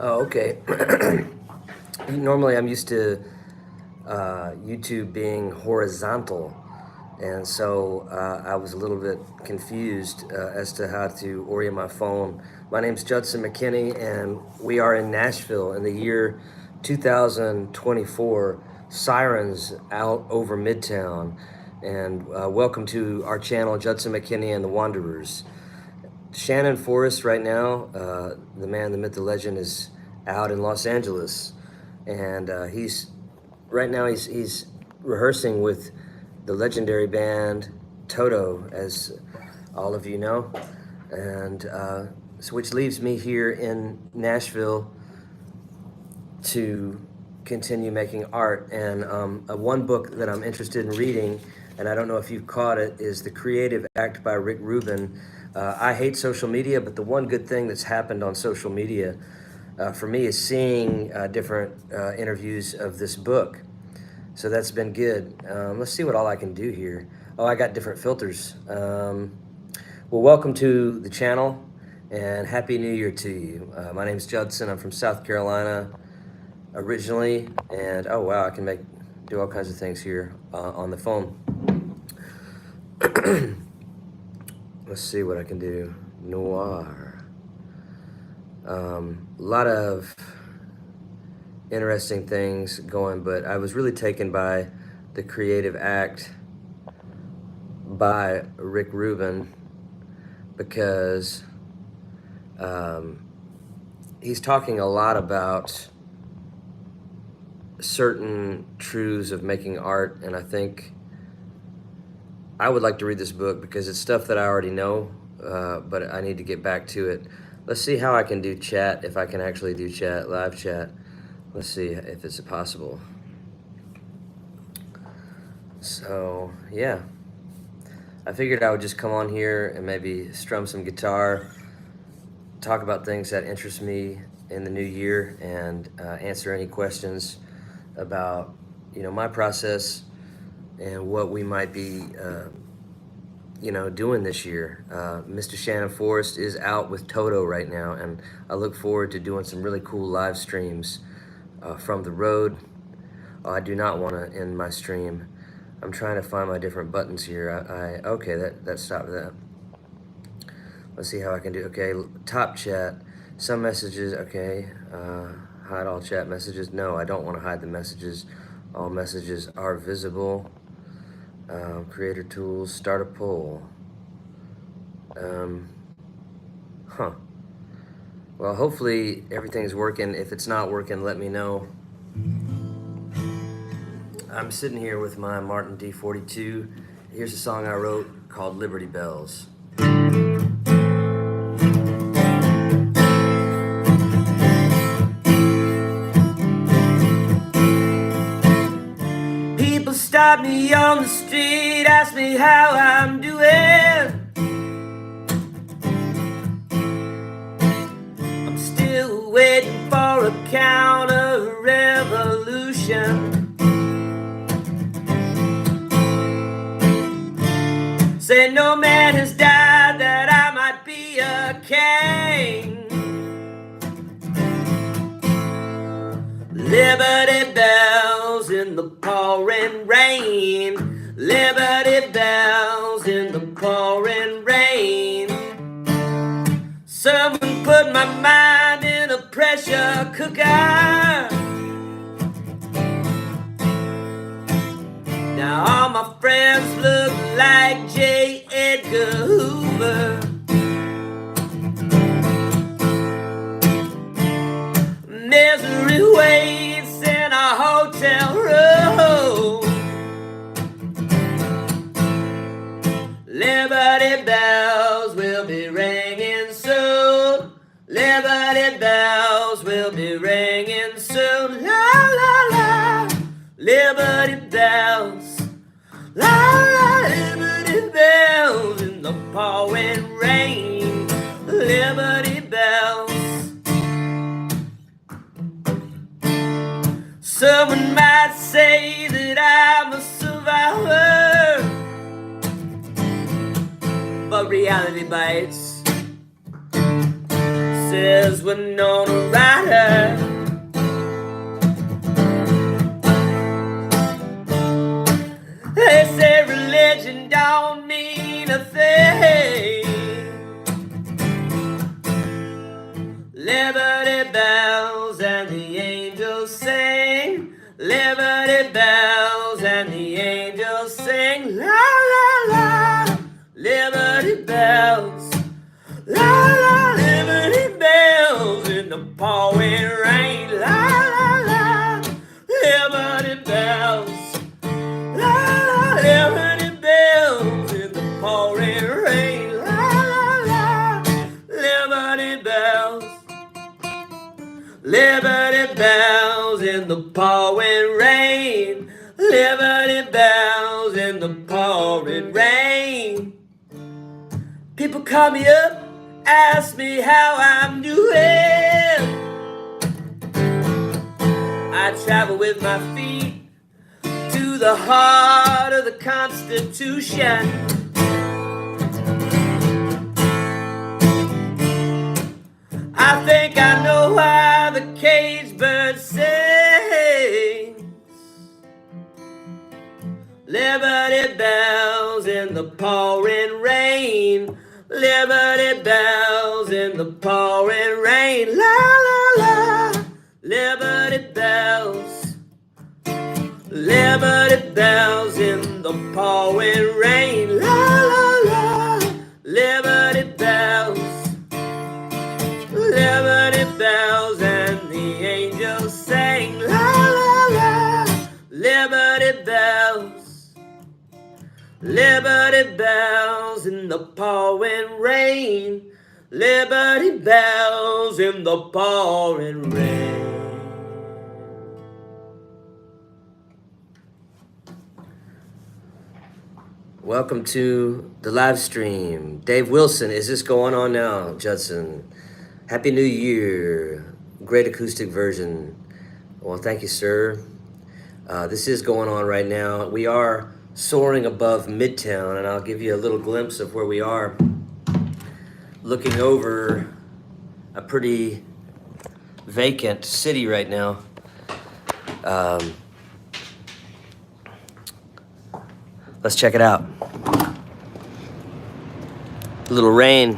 Oh, okay. Normally, I'm used to YouTube being horizontal, and so I was a little bit confused as to how to orient my phone. My name's Judson McKinney, and we are in Nashville in the year 2024. Sirens out over Midtown, and welcome to our channel, Judson McKinney and the Wanderers. Shannon Forrest right now, the man, the myth, the legend, is out in Los Angeles, and he's rehearsing with the legendary band Toto, as all of you know, and so which leaves me here in Nashville to continue making art. And one book that I'm interested in reading, and I don't know if you've caught it, is The Creative Act by Rick Rubin. I hate social media, but the one good thing that's happened on social media for me is seeing different interviews of this book. So that's been good. Let's see what all I can do here. Oh, I got different filters. Well, welcome to the channel and Happy New Year to you. My name's Judson. I'm from South Carolina originally, and oh wow, I can do all kinds of things here on the phone. Let's see what I can do. Noir. A lot of interesting things going, but I was really taken by The Creative Act by Rick Rubin because he's talking a lot about certain truths of making art, and I think I would like to read this book because it's stuff that I already know, but I need to get back to it. Let's see how I can do chat, if I can actually do chat, live chat. Let's see if it's possible. So, yeah. I figured I would just come on here and maybe strum some guitar, talk about things that interest me in the new year, and answer any questions about, my process and what we might be, doing this year. Mr. Shannon Forrest is out with Toto right now, and I look forward to doing some really cool live streams from the road. Oh, I do not want to end my stream. I'm trying to find my different buttons here. Okay, that stopped that. Let's see how I can do. Okay, top chat, some messages. Okay, hide all chat messages. No, I don't want to hide the messages. All messages are visible. Creator tools, start a poll. Well, hopefully everything's working. If it's not working, let me know. I'm sitting here with my Martin D42. Here's a song I wrote called Liberty Bells. People stop me on the street, ask me how I'm doing. I'm still waiting for a counter revolution. Say no man has died that I might be a king. Liberty bells in the pouring rain. Liberty bells in the pouring rain. Someone put my mind in a pressure cooker. Now all my friends look like J. Edgar Hoover. Misery waits in a hotel room. Liberty bells will be ringing soon. Liberty bells will be ringing soon. La la la. Liberty bells. La la. Liberty bells in the pouring rain. Liberty bells. Someone might say that I'm a survivor, but reality bites. says Winona Ryder. They say religion don't mean a thing. Liberty bells and the angels sing. Liberty bells and the angels sing. La la la. Liberty bells. La la. Liberty bells in the pouring rain. La la la. Liberty bells. La la. Liberty bells in the pouring rain. La la la. Liberty bells. Liberty bells in the pouring rain. Liberty bells in the pouring rain. People call me up, ask me how I'm doing. I travel with my feet to the heart of the Constitution. I think I know why the cage bird sings. Liberty bells in the pouring rain. Liberty bells in the pouring rain. La la la. Liberty bells. Liberty bells in the pouring rain. La la la. Liberty bells. Liberty bells and the angels sang. La la la. Liberty bells. Liberty bells in the pouring rain. Liberty bells in the pouring rain. Welcome to the live stream. Dave Wilson, is this going on now, Judson? Happy New Year. Great acoustic version. Well, thank you, sir. This is going on right now. We are soaring above Midtown, and I'll give you a little glimpse of where we are. Looking over a pretty vacant city right now. Let's check it out. A little rain.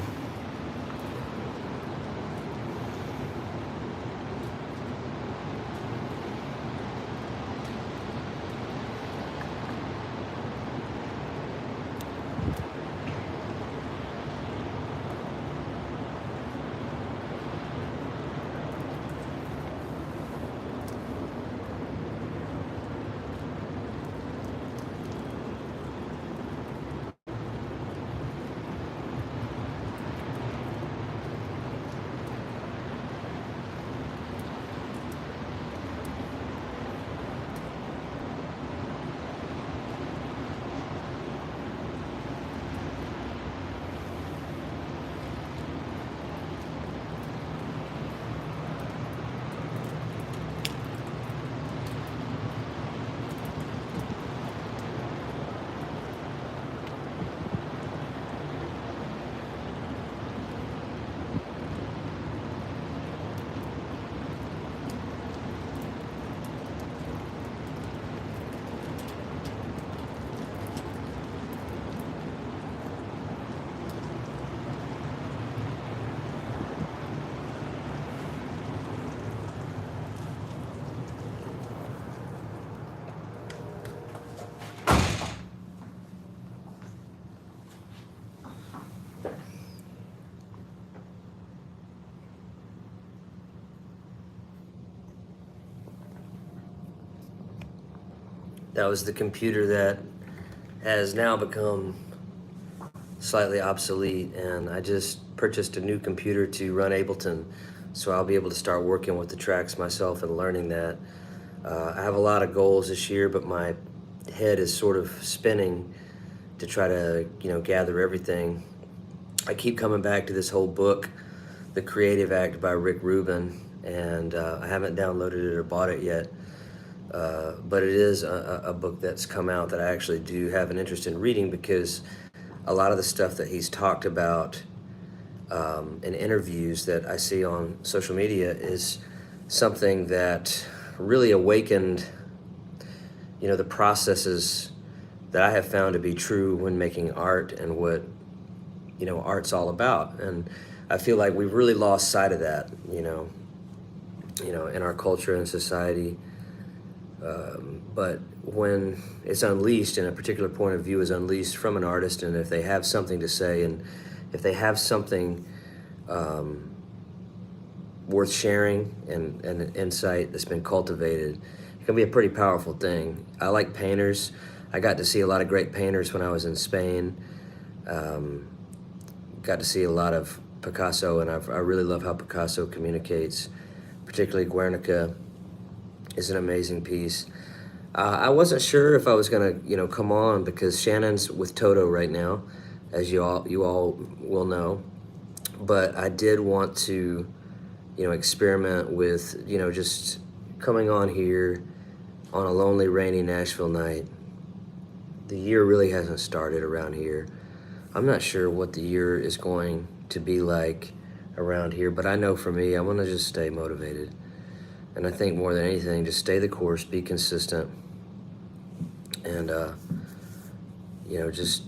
That was the computer that has now become slightly obsolete, and I just purchased a new computer to run Ableton, so I'll be able to start working with the tracks myself and learning that. I have a lot of goals this year, but my head is sort of spinning to try to, gather everything. I keep coming back to this whole book, The Creative Act by Rick Rubin, and I haven't downloaded it or bought it yet. But it is a book that's come out that I actually do have an interest in reading, because a lot of the stuff that he's talked about and interviews that I see on social media is something that really awakened, the processes that I have found to be true when making art and what, art's all about. And I feel like we've really lost sight of that, in our culture and society. But when it's unleashed and a particular point of view is unleashed from an artist, and if they have something to say, and if they have something worth sharing and an insight that's been cultivated, it can be a pretty powerful thing. I like painters. I got to see a lot of great painters when I was in Spain. Got to see a lot of Picasso, and I really love how Picasso communicates. Particularly Guernica is an amazing piece. I wasn't sure if I was gonna, come on because Shannon's with Toto right now, as you all will know. But I did want to, experiment with, just coming on here on a lonely, rainy Nashville night. The year really hasn't started around here. I'm not sure what the year is going to be like around here, but I know for me, I want to just stay motivated. And I think more than anything, just stay the course, be consistent, and, just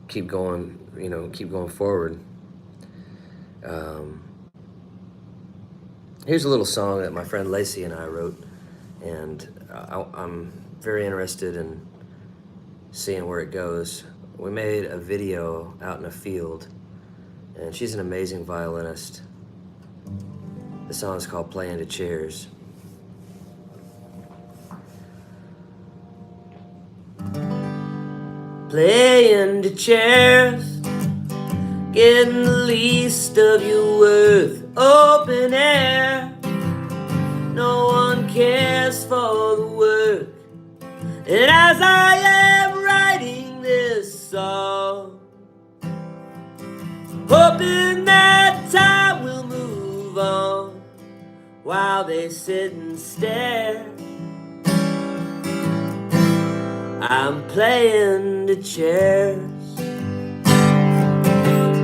keep going, keep going forward. Here's a little song that my friend Lacey and I wrote, and I'm very interested in seeing where it goes. We made a video out in a field, and she's an amazing violinist. The song is called Playing to Chairs. Playing to chairs, getting the least of your worth, open air. No one cares for the work. And as I am writing this song, hoping that time will move on while they sit and stare, I'm playing the chairs,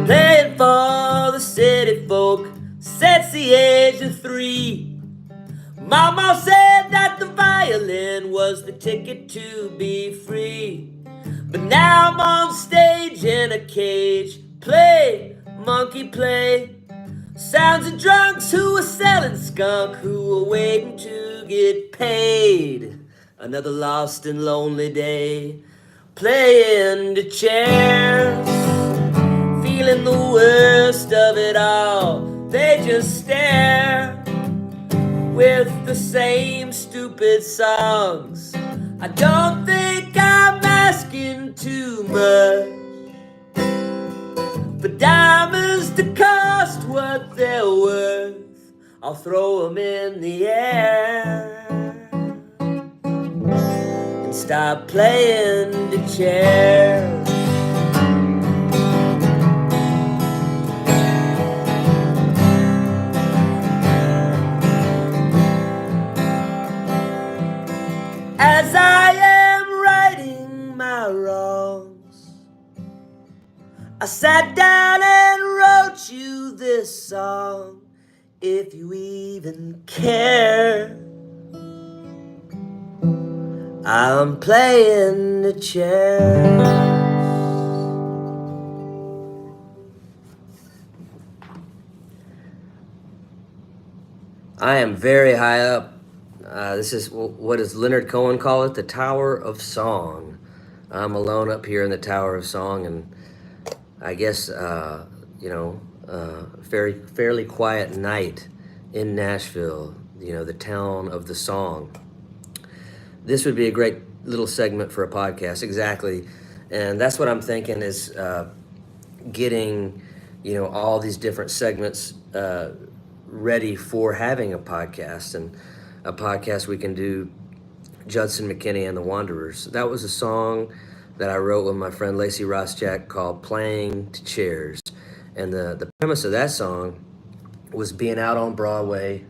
playing for the city folk since the age of 3. Mama said that the violin was the ticket to be free. But now I'm on stage in a cage, play, monkey play. Sounds of drunks who are selling skunk, who are waiting to get paid. Another lost and lonely day, playing the chairs, feeling the worst of it all. They just stare with the same stupid songs. I don't think I'm asking too much for diamonds to cost what they're worth. I'll throw them in the air and stop playing the chairs. As I am righting my wrongs, I sat down and wrote you this song. If you even care, I'm playing the chairs. I am very high up. This is what does Leonard Cohen call it? The Tower of Song. I'm alone up here in the Tower of Song, and I guess fairly quiet night in Nashville. The town of the song. This would be a great little segment for a podcast, exactly, and that's what I'm thinking is getting all these different segments ready for having a podcast, and a podcast we can do Judson, McKinney, and the Wanderers. That was a song that I wrote with my friend Lacey Rossjack called Playing to Chairs. And the premise of that song was being out on Broadway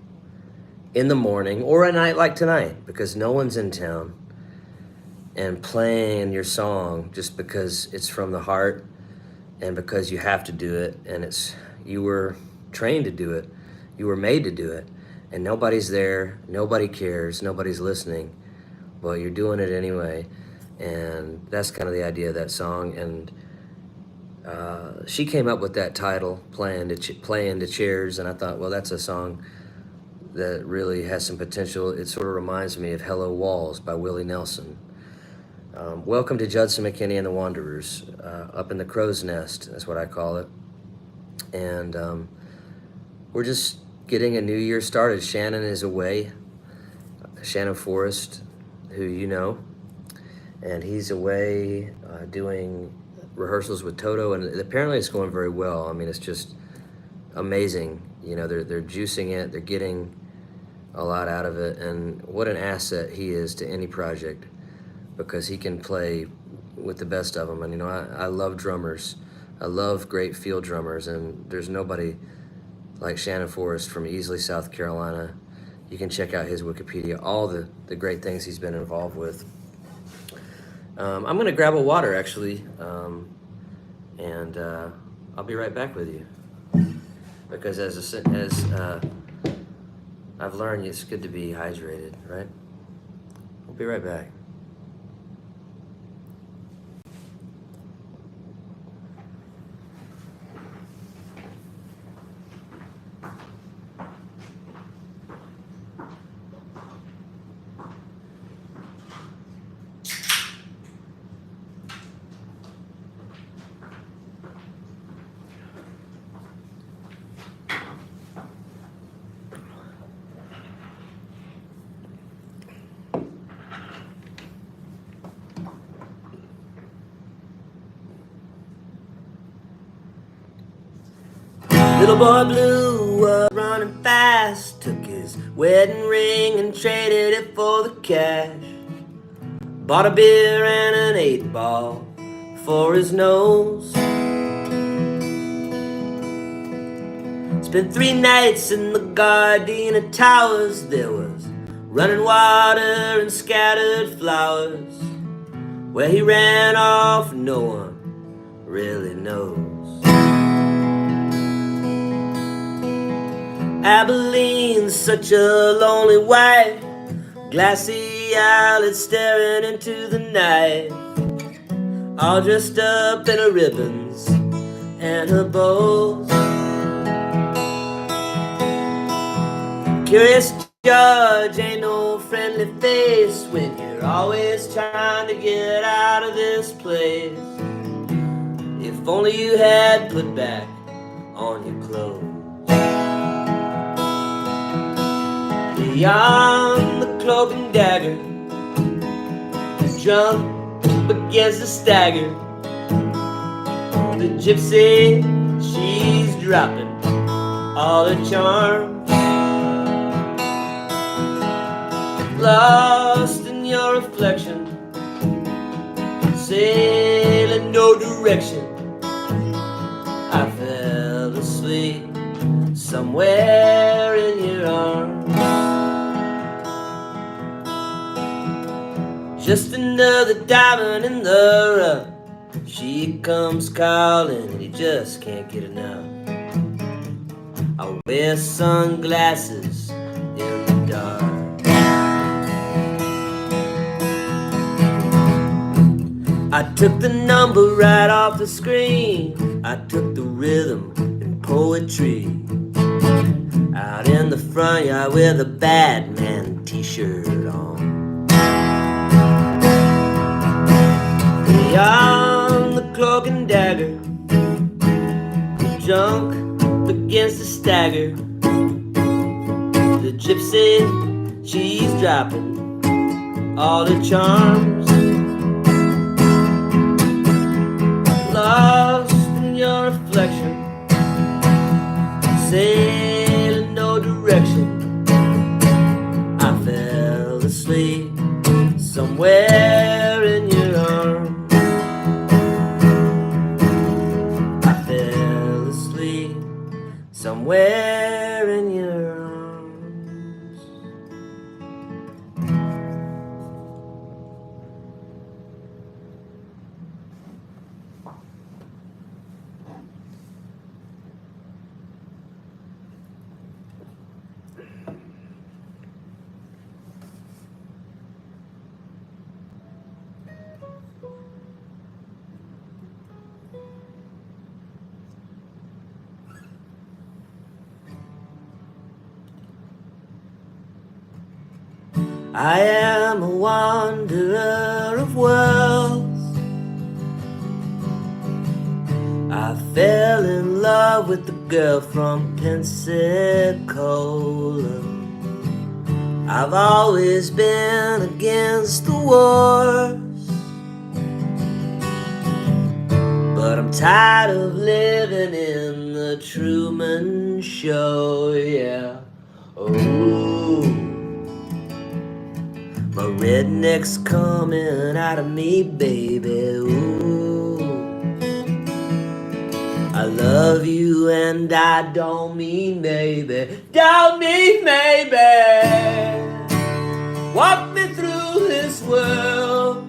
in the morning or a night like tonight because no one's in town, and playing your song just because it's from the heart and because you have to do it, and you were trained to do it, you were made to do it, and nobody's there, nobody cares, nobody's listening, but you're doing it anyway. And that's kind of the idea of that song. And she came up with that title, playing to chairs, and I thought, well, that's a song that really has some potential. It sort of reminds me of Hello Walls by Willie Nelson. Welcome to Judson, McKinney and the Wanderers, up in the crow's nest, that's what I call it. And we're just getting a new year started. Shannon is away, Shannon Forrest, who you know, and he's away doing rehearsals with Toto, and apparently it's going very well. I mean, it's just amazing. You know, they're juicing it, they're getting a lot out of it, and what an asset he is to any project, because he can play with the best of them. And you know, I love drummers. I love great field drummers, and there's nobody like Shannon Forrest from Easley, South Carolina. You can check out his Wikipedia, all the great things he's been involved with. I'm gonna grab a water actually, and I'll be right back with you, because as I've learned, it's good to be hydrated, right? I'll be right back. Little boy blue was running fast, took his wedding ring and traded it for the cash. Bought a beer and an 8-ball for his nose. Spent 3 nights in the Gardena Towers. There was running water and scattered flowers. Where he ran off, no one really knows. Abilene's such a lonely wife, glassy eyelids staring into the night, all dressed up in her ribbons and her bows. Curious Judge ain't no friendly face when you're always trying to get out of this place. If only you had put back on your clothes. Beyond the cloak and dagger, the drunk begins to stagger. The gypsy, she's dropping all her charms. Lost in your reflection, sailing no direction, I fell asleep somewhere in your arms. Just another diamond in the rough, she comes calling and he just can't get enough. I wear sunglasses in the dark. I took the number right off the screen, I took the rhythm and poetry. Out in the front yard with a Batman t-shirt on. Beyond the cloak and dagger, the drunk begins to stagger. The gypsy, she's dropping all her charms. Lost in your reflection, sailing no direction, I fell asleep somewhere in your arms. Somewhere in your arms. I am a wanderer of worlds. I fell in love with the girl from Pensacola. I've always been against the wars, but I'm tired of living in the Truman Show, yeah. Oh, my redneck's coming out of me, baby. Ooh, I love you and I don't mean maybe, don't mean maybe. Walk me through this world.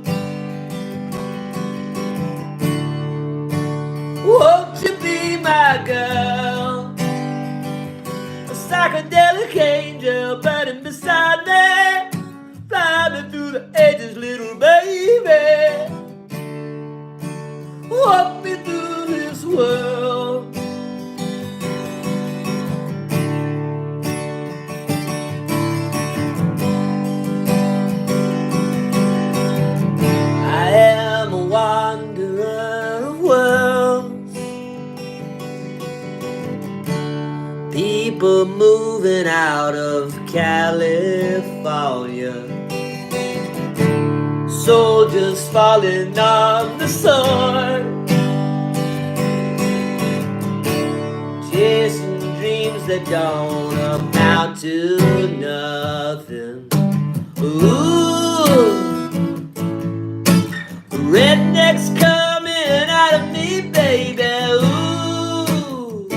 Won't you be my girl? A psychedelic angel burning beside me. Fly me through the ages, little baby. Walk me through this world. I am a wanderer of worlds. People moving out of California. Soldiers falling on the sword. Chasing dreams that don't amount to nothing. Ooh, redneck's coming out of me, baby. Ooh,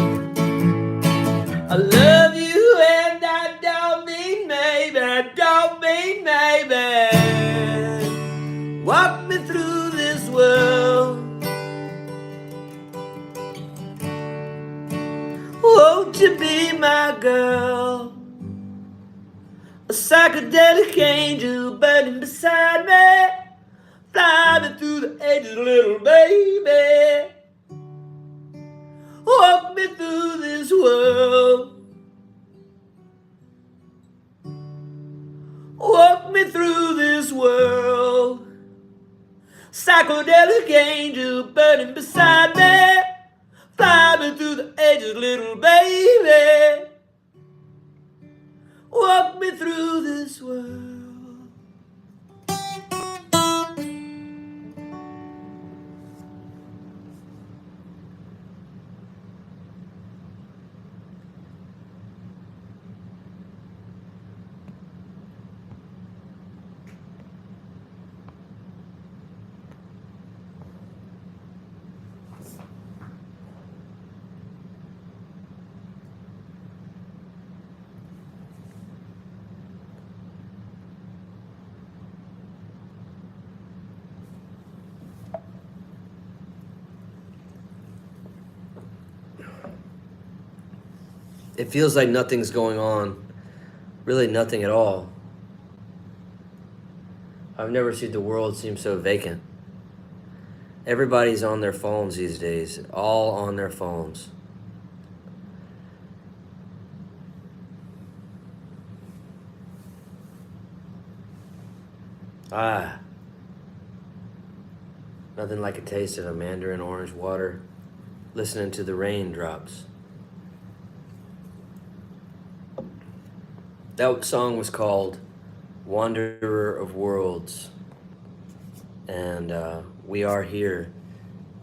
I love you and I don't mean maybe, don't mean maybe. Walk me through this world. Won't you be my girl? A psychedelic angel burning beside me. Fly me through the ages, little baby. Walk me through this world. Walk me through this world. Psychedelic angel burning beside me. Fly me through the ages, little baby. Walk me through this world. It feels like nothing's going on. Really nothing at all. I've never seen the world seem so vacant. Everybody's on their phones these days, all on their phones. Ah, nothing like a taste of a mandarin orange water, listening to the raindrops. That song was called Wanderer of Worlds. And we are here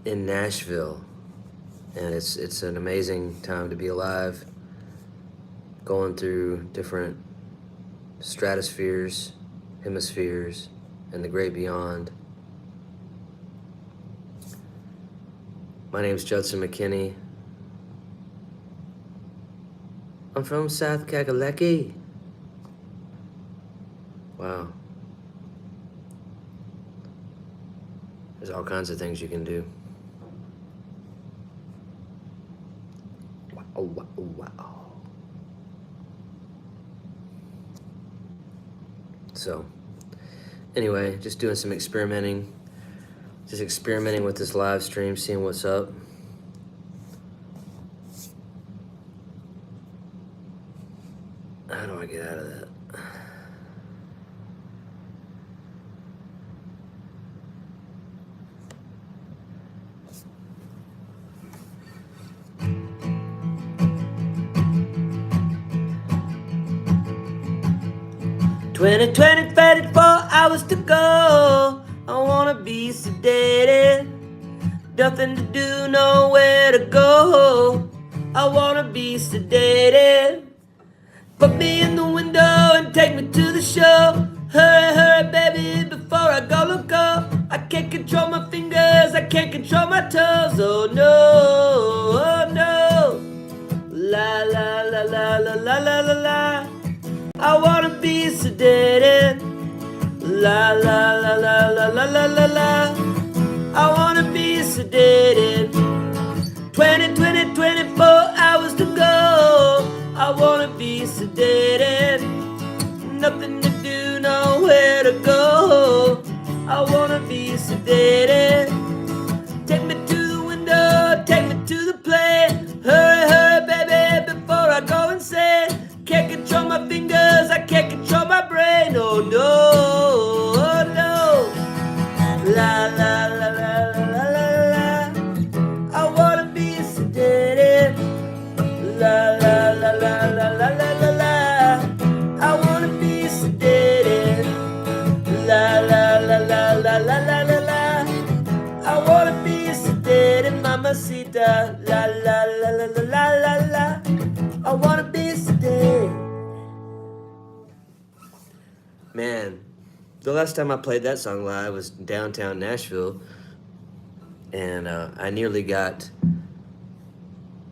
in Nashville. And it's an amazing time to be alive. Going through different stratospheres, hemispheres, and the great beyond. My name's Judson McKinney. I'm from South Kakalaki. Wow. There's all kinds of things you can do. Wow, wow, wow. So, anyway, just doing some experimenting. Just experimenting with this live stream, seeing what's up. How do I get out of that? 20, 24 hours to go. I wanna be sedated. Nothing to do, nowhere to go. I wanna be sedated. Put me in the window and take me to the show. Hurry, hurry, baby, before I go, look up. I can't control my fingers, I can't control my toes. Oh no, oh no. La la la la la la la la la. I wanna be sedated. La la la la la la la la la. I wanna be sedated. 20, 20, 24 hours to go. I wanna be sedated. Nothing to do, nowhere to go. I wanna be sedated. Take me to the window, take me to the play. Hurry, hurry, baby, before I go insane. Can't control my fingers, I can't control my brain. Oh no, oh no. La la la la la la la. I wanna be sedated. La la la la la la la la la. I wanna be sedated. La la la la la la la la la. I wanna be sedated, mamacita. La la la la la la la la. I wanna be sedated. Man, the last time I played that song live was downtown Nashville, and I nearly got,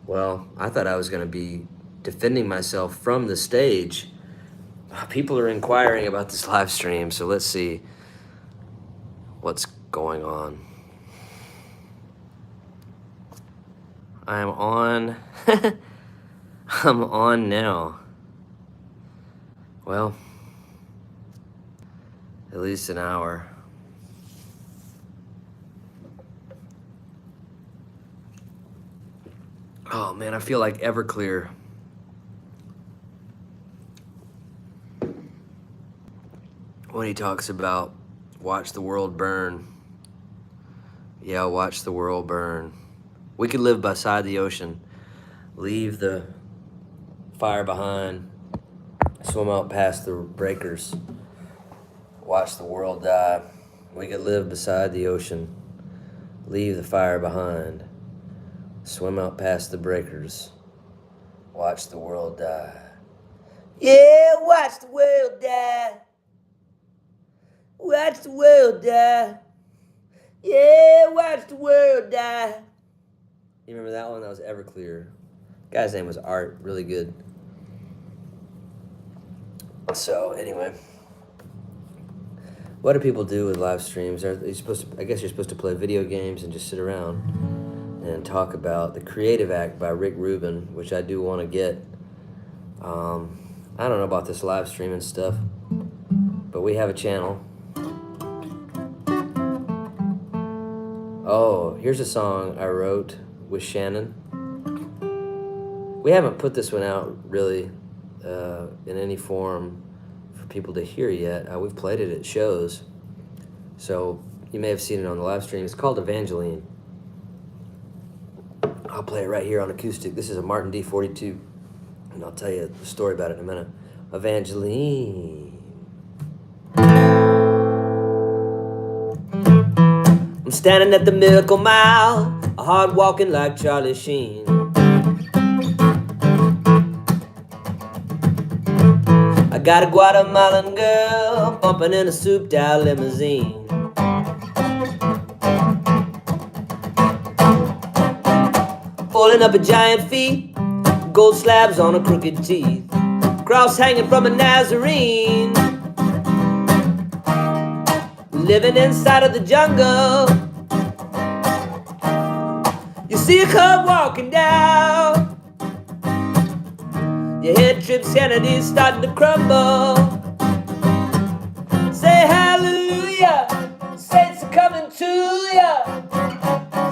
well, I thought I was going to be defending myself from the stage. People are inquiring about this live stream, so let's see what's going on. I'm on. I'm on now. Well, at least an hour. Oh man, I feel like Everclear. When he talks about watch the world burn. Yeah, watch the world burn. We could live beside the ocean, leave the fire behind, swim out past the breakers, watch the world die. We could live beside the ocean, leave the fire behind, swim out past the breakers, watch the world die. Yeah, watch the world die. Watch the world die. Yeah, watch the world die. You remember that one? That was Everclear. Guy's name was Art. Really good. So anyway, what do people do with live streams? I guess you're supposed to play video games and just sit around and talk about The Creative Act by Rick Rubin, which I do want to get. I don't know about this live streaming stuff, but we have a channel. Oh, here's a song I wrote with Shannon. We haven't put this one out really in any form for people to hear yet. We've played it at shows, so you may have seen it on the live stream. It's called Evangeline. I'll play it right here on acoustic. This is a Martin D42, and I'll tell you the story about it in a minute. Evangeline. I'm standing at the Miracle Mile, hard walking like Charlie Sheen. I got a Guatemalan girl bumping in a souped-out limousine. Pulling up a giant feet, gold slabs on her crooked teeth, cross hanging from a Nazarene. Living inside of the jungle, you see a cub walking down. Your head trips, Kennedy's starting to crumble. Say hallelujah, saints are coming to ya.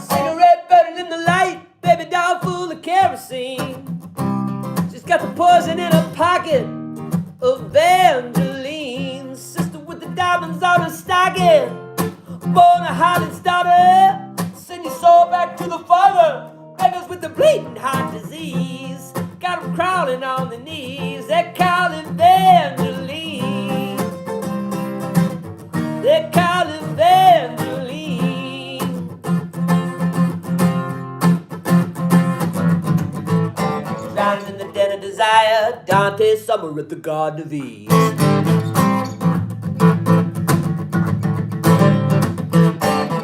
Cigarette burning in the light, baby doll full of kerosene. She's got the poison in her pocket, Evangeline. Sister with the diamonds on her stocking, born a Holland's daughter. Send your soul back to the Father. Beggars with the bleeding heart disease, got them crawling on their knees. They call Evangeline. Dante Summer at the Garden of Ease.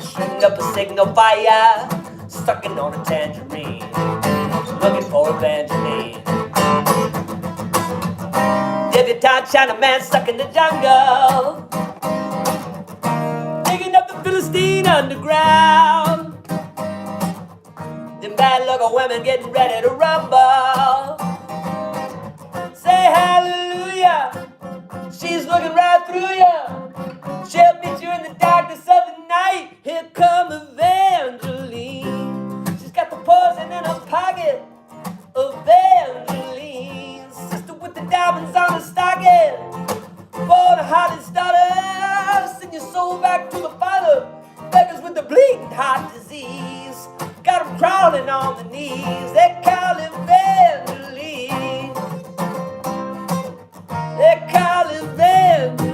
Shooting up a signal fire, sucking on a tangerine, looking for Evangeline. Debutante Chinaman stuck in the jungle, digging up the Philistine underground. Them bad luck of women getting ready to rumble. Say hallelujah, she's looking right through you. She'll meet you in the darkness of the night. Here come Evangeline. She's got the poison in her pocket. Evangeline, sister with the diamonds on her stocking. Born a Holly's daughter, send your soul back to the Father. Beggars with the bleeding heart disease, got them crawling on the knees. They call Evangeline. They call Evangeline.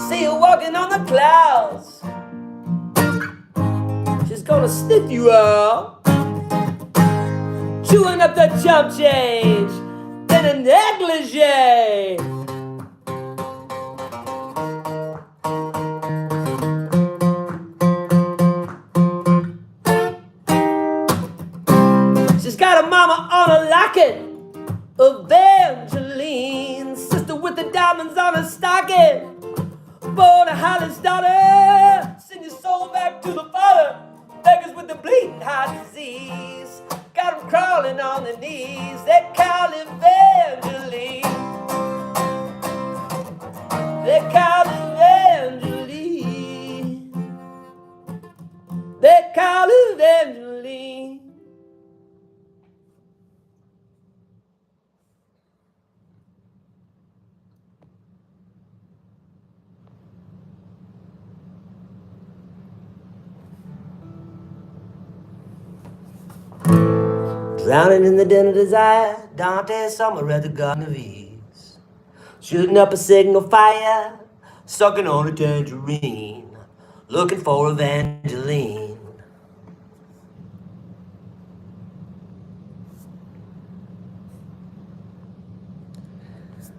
See her walking on the clouds. She's gonna sniff you out, chewing up the chump change in a negligee. She's got a mama on a locket. Evangeline, sister with the diamonds on her stocking. Born a Holly's daughter, send your soul back to the Father. Beggars with the bleeding heart disease, got them crawling on their knees. They call Evangeline. They call Evangeline. They call Evangeline. Drowning in the den of desire, Dante Summer at the Garden of Ease. Shooting up a signal fire, sucking on a tangerine, looking for Evangeline.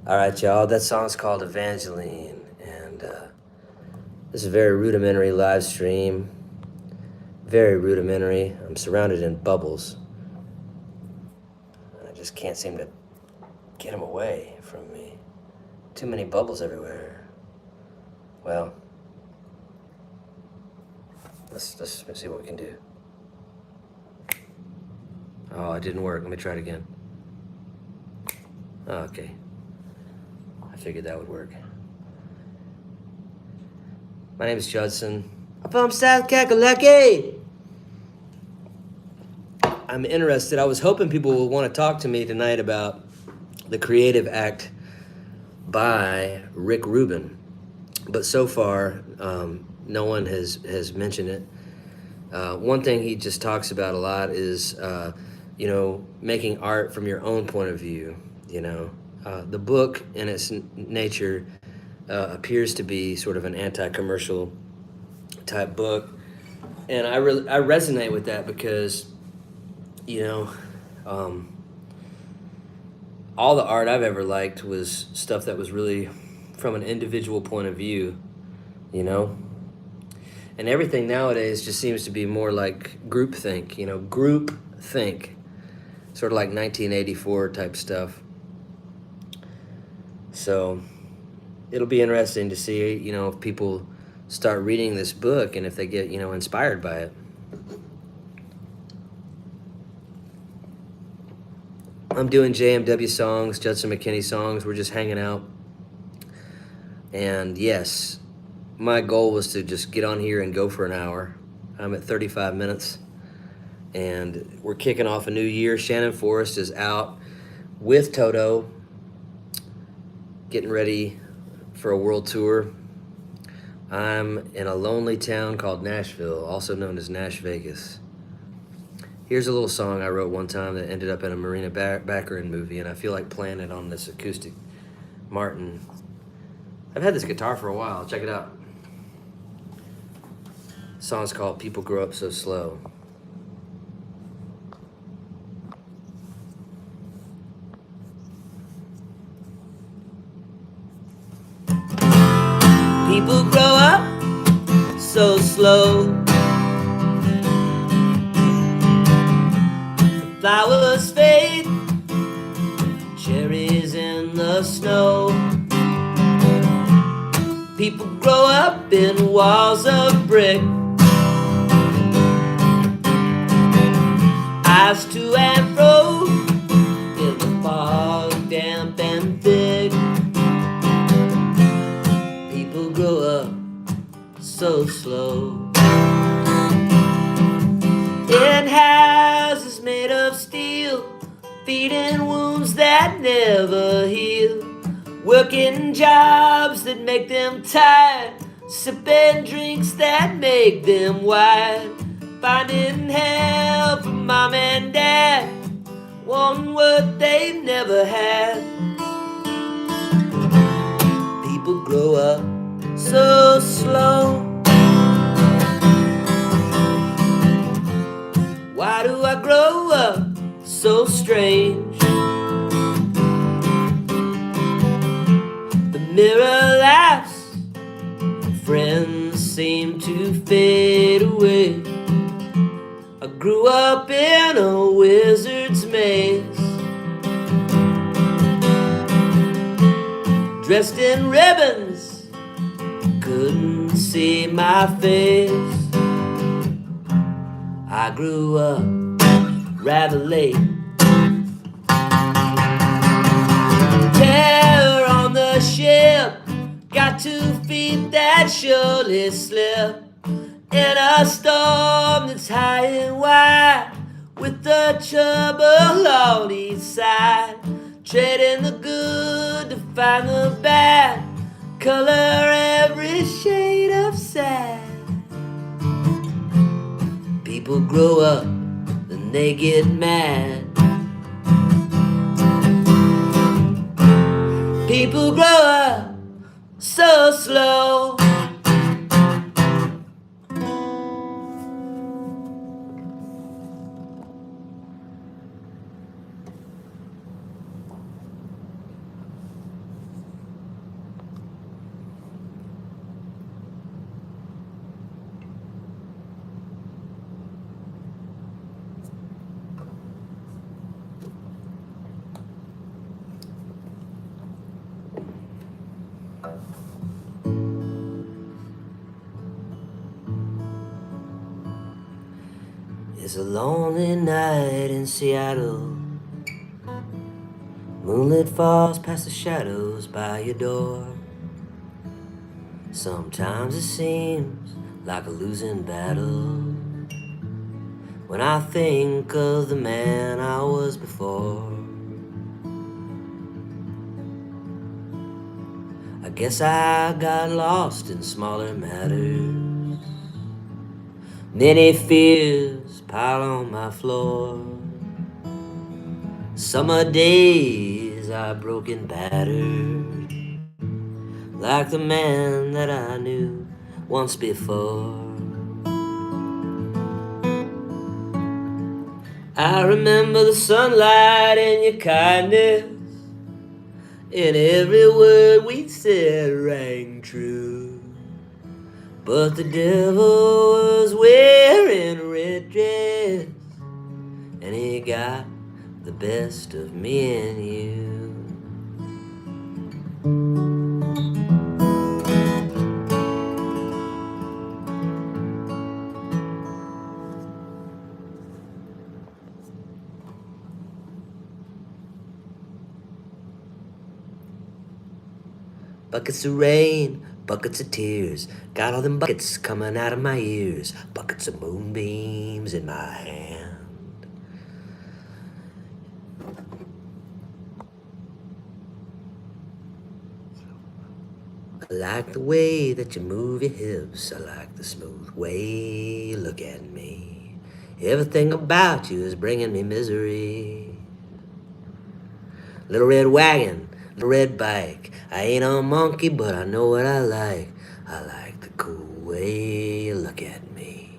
All right, y'all, that song's called Evangeline, and this is a very rudimentary live stream. Very rudimentary. I'm surrounded in bubbles. I just can't seem to get them away from me. Too many bubbles everywhere. Well, let's see what we can do. Oh, it didn't work. Let me try it again. Oh, okay. I figured that would work. My name is Judson. I'm from South Kakalaki. I'm interested. I was hoping people would want to talk to me tonight about the creative act by Rick Rubin, but so far no one has mentioned it. One thing he just talks about a lot is making art from your own point of view. The book in its nature appears to be sort of an anti-commercial type book, and I resonate with that because all the art I've ever liked was stuff that was really from an individual point of view, and everything nowadays just seems to be more like groupthink, sort of like 1984 type stuff. So it'll be interesting to see, if people start reading this book and if they get, inspired by it. I'm doing JMW songs, Judson McKinney songs. We're just hanging out. And yes, my goal was to just get on here and go for an hour. I'm at 35 minutes. And we're kicking off a new year. Shannon Forrest is out with Toto, getting ready for a world tour. I'm in a lonely town called Nashville, also known as Nash Vegas. Here's a little song I wrote one time that ended up in a Marina Baccarin movie, and I feel like playing it on this acoustic Martin. I've had this guitar for a while. Check it out. The song's called People Grow Up So Slow. so slow. The flowers fade, cherries in the snow. People grow up in walls of brick, eyes to and fro in the fog, damp and thick. People grow up so slow. In houses made of steel, feeding wounds that never heal, working jobs that make them tired, sipping drinks that make them wild, finding help from mom and dad, wanting what they've never had. People grow up so slow. Why do I grow up so strange? The mirror laughs, friends seem to fade away. I grew up in a wizard's maze, dressed in ribbons, couldn't see my face. I grew up rather late. Terror on the ship, got 2 feet that surely slip, in a storm that's high and wide, with the trouble on each side, trading the good to find the bad, color every shade of sad. People grow up, then they get mad. People grow up so slow. It's a lonely night in Seattle. Moonlit falls past the shadows by your door. Sometimes it seems like a losing battle when I think of the man I was before. I guess I got lost in smaller matters. Many fears pile on my floor. Summer days are broken, battered, like the man that I knew once before. I remember the sunlight and your kindness, and every word we said rang true. But the devil was wearing a red dress, and he got the best of me and you. Buckets of rain, buckets of tears, got all them buckets coming out of my ears, buckets of moonbeams in my hand. I like the way that you move your hips, I like the smooth way you look at me. Everything about you is bringing me misery. Little red wagon, little red bike, I ain't a monkey, but I know what I like. I like the cool way you look at me.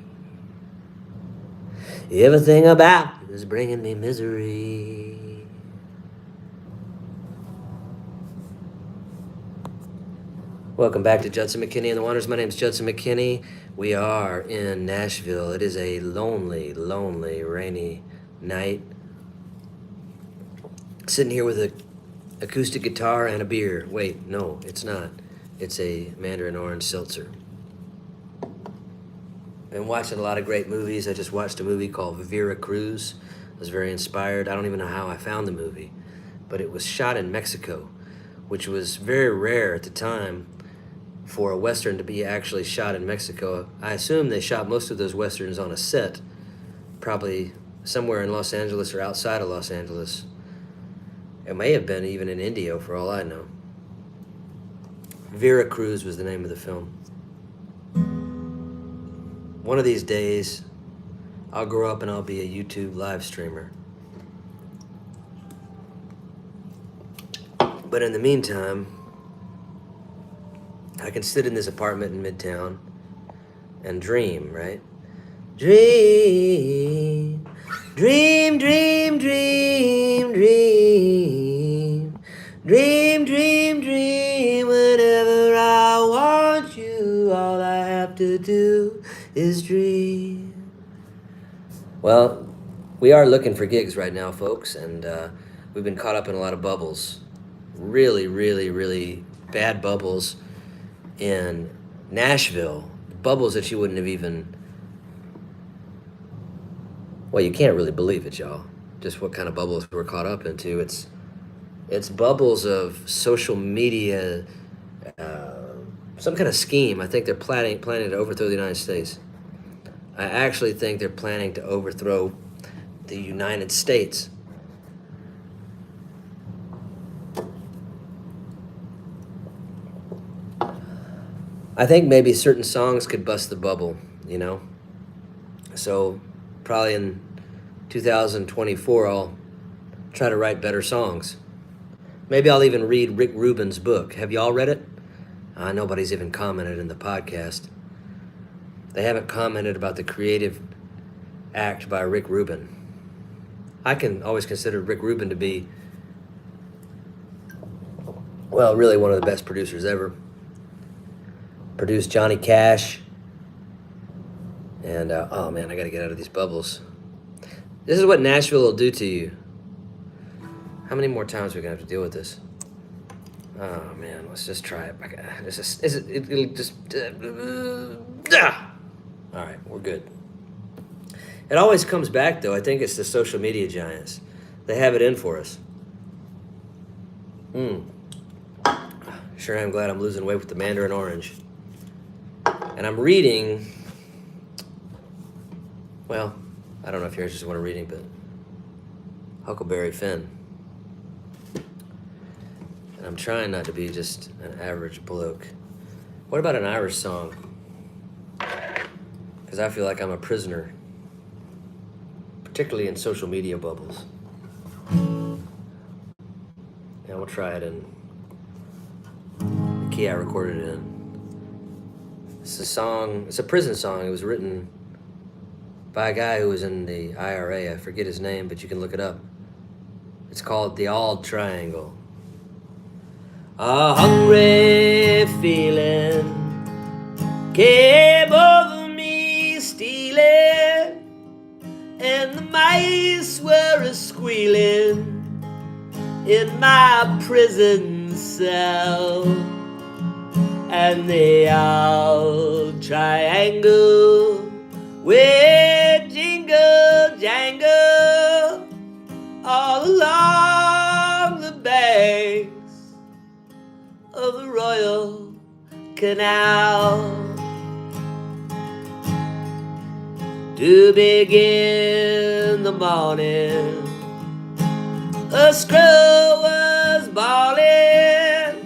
Everything about you is bringing me misery. Welcome back to Judson, McKinney and the Wonders. My name is Judson McKinney. We are in Nashville. It is a lonely, lonely, rainy night. Sitting here with an acoustic guitar and a beer. Wait, no, it's not. It's a mandarin orange seltzer. Been watching a lot of great movies. I just watched a movie called Vera Cruz. I was very inspired. I don't even know how I found the movie, but it was shot in Mexico, which was very rare at the time for a Western to be actually shot in Mexico. I assume they shot most of those Westerns on a set, probably somewhere in Los Angeles or outside of Los Angeles. It may have been even in India, for all I know. Vera Cruz was the name of the film. One of these days, I'll grow up and I'll be a YouTube live streamer. But in the meantime, I can sit in this apartment in Midtown and dream, right? Dream, dream, dream, dream, dream, dream, dream, dream. Whenever I want you, all I have to do is dream. Well, we are looking for gigs right now, folks, and we've been caught up in a lot of bubbles. Really, really, really bad bubbles in Nashville. Bubbles that you wouldn't have even... Well, you can't really believe it, y'all. Just what kind of bubbles we're caught up into. It's bubbles of social media, some kind of scheme. I think they're planning to overthrow the United States. I actually think they're planning to overthrow the United States. I think maybe certain songs could bust the bubble, you know? So probably in 2024, I'll try to write better songs. Maybe I'll even read Rick Rubin's book. Have y'all read it? Nobody's even commented in the podcast. They haven't commented about the creative act by Rick Rubin. I can always consider Rick Rubin to be, well, really one of the best producers ever. Produced Johnny Cash. And, oh man, I gotta get out of these bubbles. This is what Nashville will do to you. How many more times are we gonna have to deal with this? Oh man, let's just try it. It'll just... All right, we're good. It always comes back, though. I think it's the social media giants. They have it in for us. Sure am glad I'm losing weight with the mandarin orange. And I'm reading, well, I don't know if you're interested in what I'm reading, but Huckleberry Finn. And I'm trying not to be just an average bloke. What about an Irish song? Because I feel like I'm a prisoner, particularly in social media bubbles. And we'll try it in the key I recorded it in. It's a song, it's a prison song. It was written by a guy who was in the IRA. I forget his name, but you can look it up. It's called The Odd Triangle. A hungry feeling came over me, stealing, and the mice were a-squealing in my prison cell. And the old triangle with jingle jangle all along the banks of the Royal Canal. To begin the morning, a squirrel was bawling,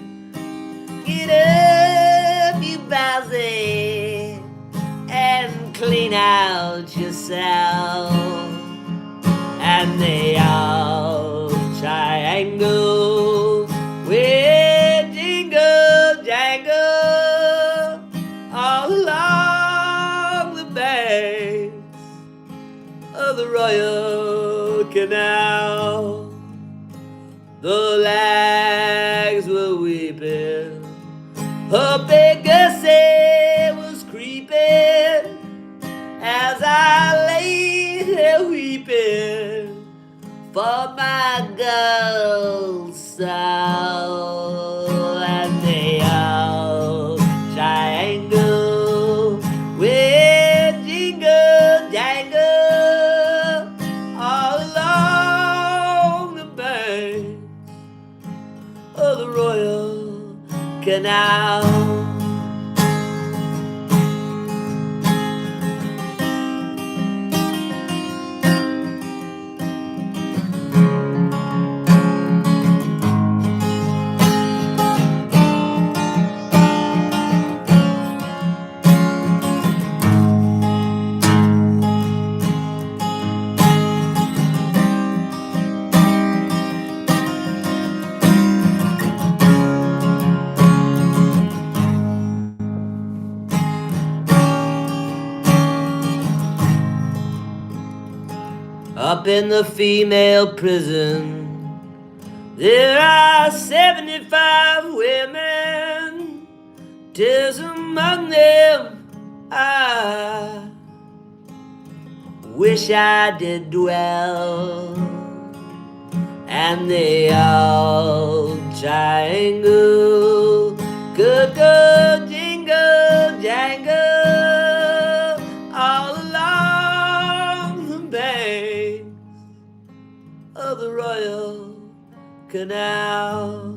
"Get up, you Bowsy, and clean out yourself." And the old triangle with jingle jangle all along the banks of the Royal Canal. The lags were weeping A big gusset was creeping as I lay there weeping for my girl's soul. And they all triangle with jingle jangle all along the bank of the Royal Canal. Up in the female prison, there are 75 women. 'Tis among them I wish I did dwell, and they all triangle, good, good, jingle, jangle, all along the banks of the Royal Canal.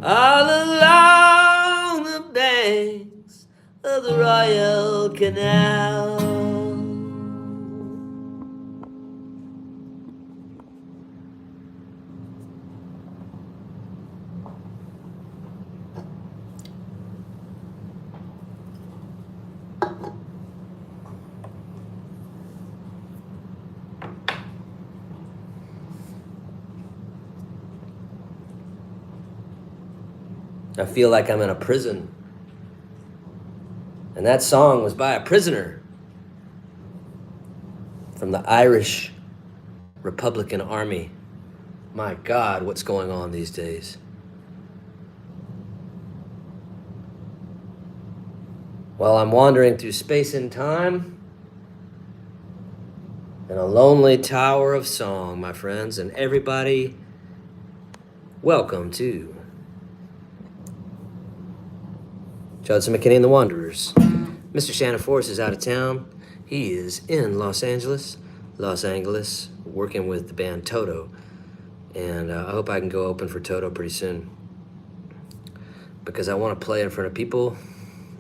All along the banks of the Royal Canal. I feel like I'm in a prison. And that song was by a prisoner from the Irish Republican Army. My God, what's going on these days? While I'm wandering through space and time in a lonely tower of song, my friends, and everybody, welcome to Judson, McKinney, and the Wanderers. Mr. Shannon Forrest is out of town. He is in Los Angeles, working with the band Toto. And I hope I can go open for Toto pretty soon, because I want to play in front of people,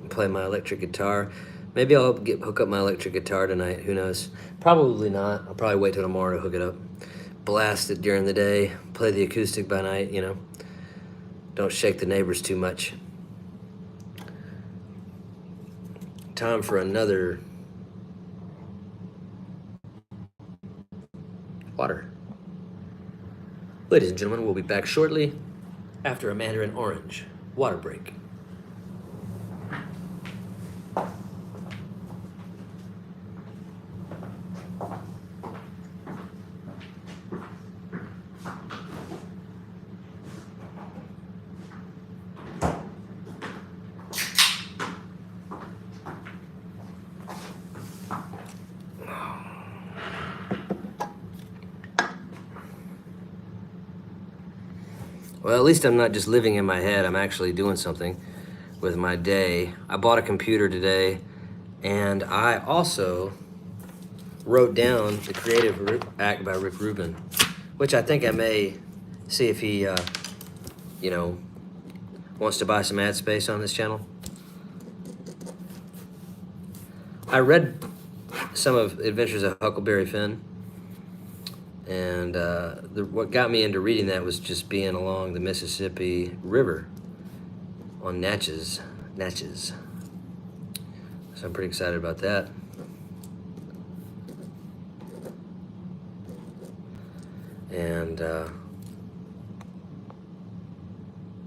play my electric guitar. Maybe I'll hook up my electric guitar tonight. Who knows? Probably not. I'll probably wait till tomorrow to hook it up. Blast it during the day. Play the acoustic by night, you know. Don't shake the neighbors too much. Time for another water. Ladies and gentlemen, we'll be back shortly after a Mandarin Orange water break. Well, at least I'm not just living in my head. I'm actually doing something with my day. I bought a computer today, and I also wrote down The Creative Act by Rick Rubin, which I think I may see if he, wants to buy some ad space on this channel. I read some of Adventures of Huckleberry Finn, and what got me into reading that was just being along the Mississippi River on Natchez. So I'm pretty excited about that. And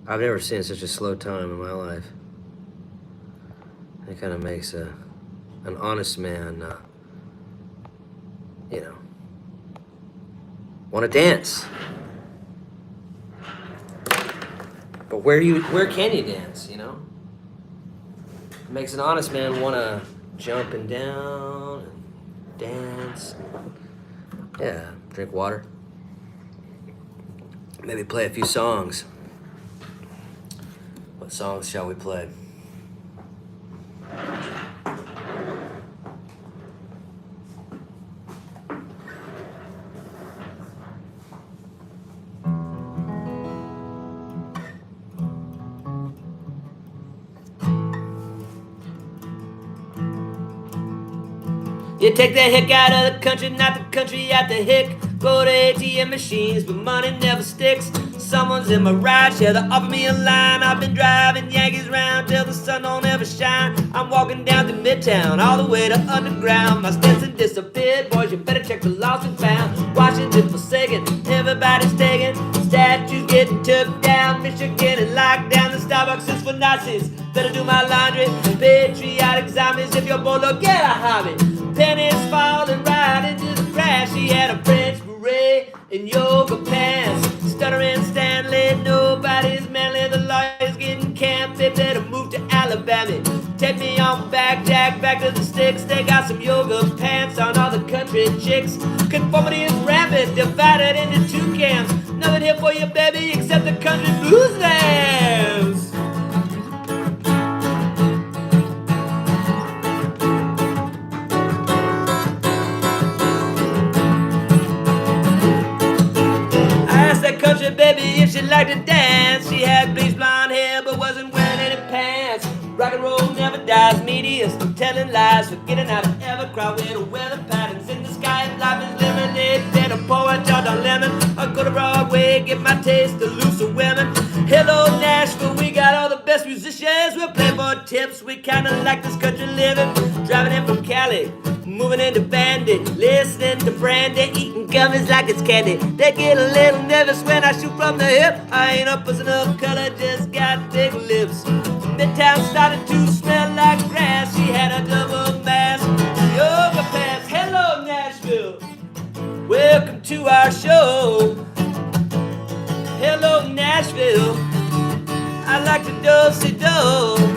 I've never seen such a slow time in my life. It kind of makes an honest man, want to dance. But where can you dance, you know? It makes an honest man want to jump and down and dance. Yeah, drink water. Maybe play a few songs. What songs shall we play? You take the hick out of the country, not the country out the hick. Go to ATM machines, but money never sticks. Someone's in my ride share, they offer me a line. I've been driving Yankees round till the sun don't ever shine. I'm walking down to Midtown, all the way to Underground. My Stetson disappeared, boys, you better check the lost and found. Washington forsaken, everybody's taken. Statues getting took down, Michigan and locked down. The Starbucks is for Nazis, better do my laundry. Patriotic zombies, if you're bored, look, get a hobby. Pennies falling right into the crash. She had a French beret and yoga pants. Stuttering Stanley, nobody's manly. The lawyer's getting campy, better move to Alabama. Take me on back, Jack, back to the sticks. They got some yoga pants on all the country chicks. Conformity is rampant, divided into two camps. Nothing here for you, baby, except the country blues dance. Country baby if she liked to dance. She had bleached blonde hair but wasn't wearing any pants. Rock and roll never dies, media still telling lies. Forgetting how to ever cry with the weather patterns in the sky. Life is limited, then a poet George on lemon. I go to Broadway, get my taste of looser women. Hello Nashville, we got all the best musicians. We'll play for tips, we kinda like this country living. Driving in from Cali, moving into Bandit, listening to Brandy, eating gummies like it's candy. They get a little nervous when I shoot from the hip. I ain't a person of color, just got big lips. Midtown started to smell like grass. She had a double mask, yoga pants. Hello Nashville, welcome to our show. Hello Nashville, I like to do-si-do.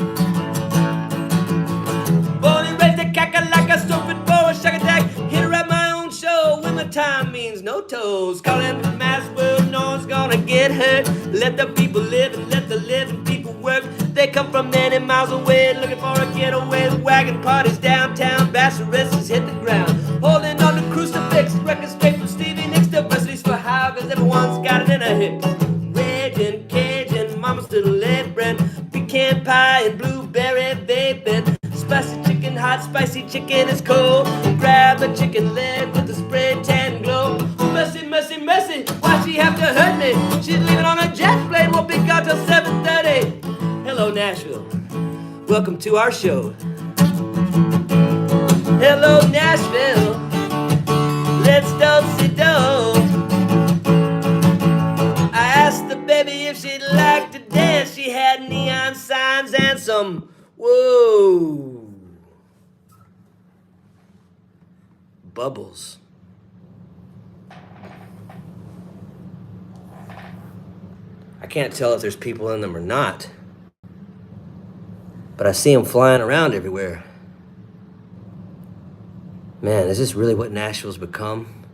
Born and raised a cackle like a surfing for a shark attack. Here at my own show, when my time means no toes. Calling the mass world, no one's gonna get hurt. Let the people live and let the living people work. They come from many miles away, looking for a getaway. The wagon parties downtown, bachelorettes hit the ground. Holding on to crucifix, records straight from Stevie Nicks. Diversity's for how, cause everyone's got it in a hip. Raging, Cajun, mama's little late bread. Pecan pie and blueberry vaping. Spicy chicken, hot spicy chicken is cold. Grab a chicken leg with a spray tan glow. Messy, messy, messy, why she have to hurt me? She's leaving on a jet plane, won't be gone till 7:30. Hello Nashville, welcome to our show. Hello Nashville, let's do-si-do. I asked the baby if she'd like to dance. She had neon signs and some whoa bubbles. I can't tell if there's people in them or not, but I see them flying around everywhere. Man, is this really what Nashville's become?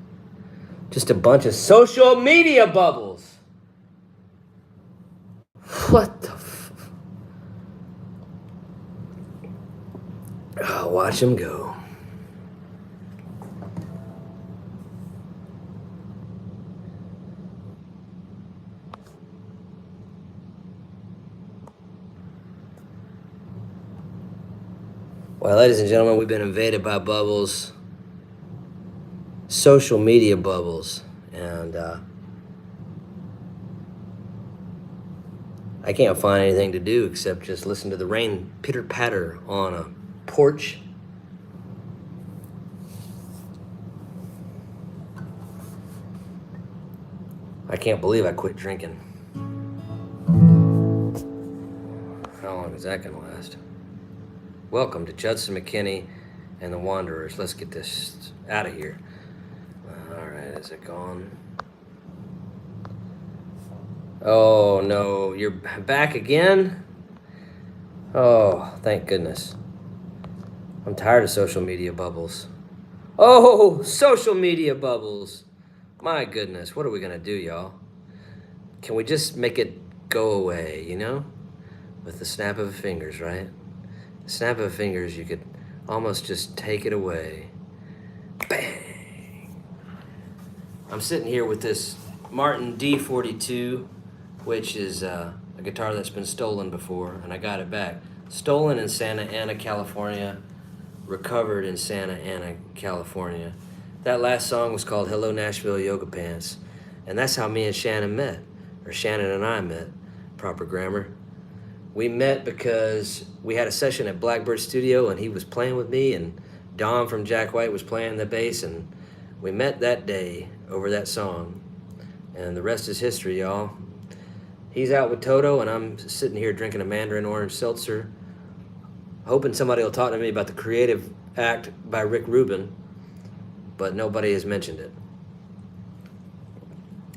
Just a bunch of social media bubbles. What the oh, watch them go. Well, ladies and gentlemen, we've been invaded by bubbles, social media bubbles, and I can't find anything to do except just listen to the rain pitter-patter on a porch. I can't believe I quit drinking. How long is that gonna last? Welcome to Judson, McKinney, and the Wanderers. Let's get this out of here. All right, is it gone? Oh no, you're back again? Oh, thank goodness. I'm tired of social media bubbles. Oh, social media bubbles. My goodness, what are we gonna do, y'all? Can we just make it go away, you know? With the snap of fingers, right? The snap of fingers, you could almost just take it away. Bang! I'm sitting here with this Martin D42, which is a guitar that's been stolen before, and I got it back. Stolen in Santa Ana, California, recovered in Santa Ana, California. That last song was called Hello Nashville Yoga Pants, and that's how me and Shannon met, or Shannon and I met, proper grammar. We met because we had a session at Blackbird Studio, and he was playing with me, and Don from Jack White was playing the bass, and we met that day over that song, and the rest is history, y'all. He's out with Toto, and I'm sitting here drinking a mandarin orange seltzer, hoping somebody will talk to me about the creative act by Rick Rubin, but nobody has mentioned it.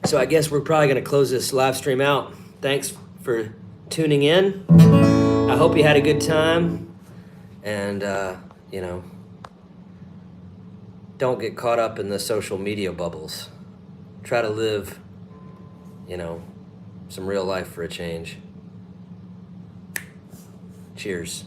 So I guess we're probably going to close this live stream out. Thanks for tuning in. I hope you had a good time, and don't get caught up in the social media bubbles. Try to live, some real life for a change. Cheers.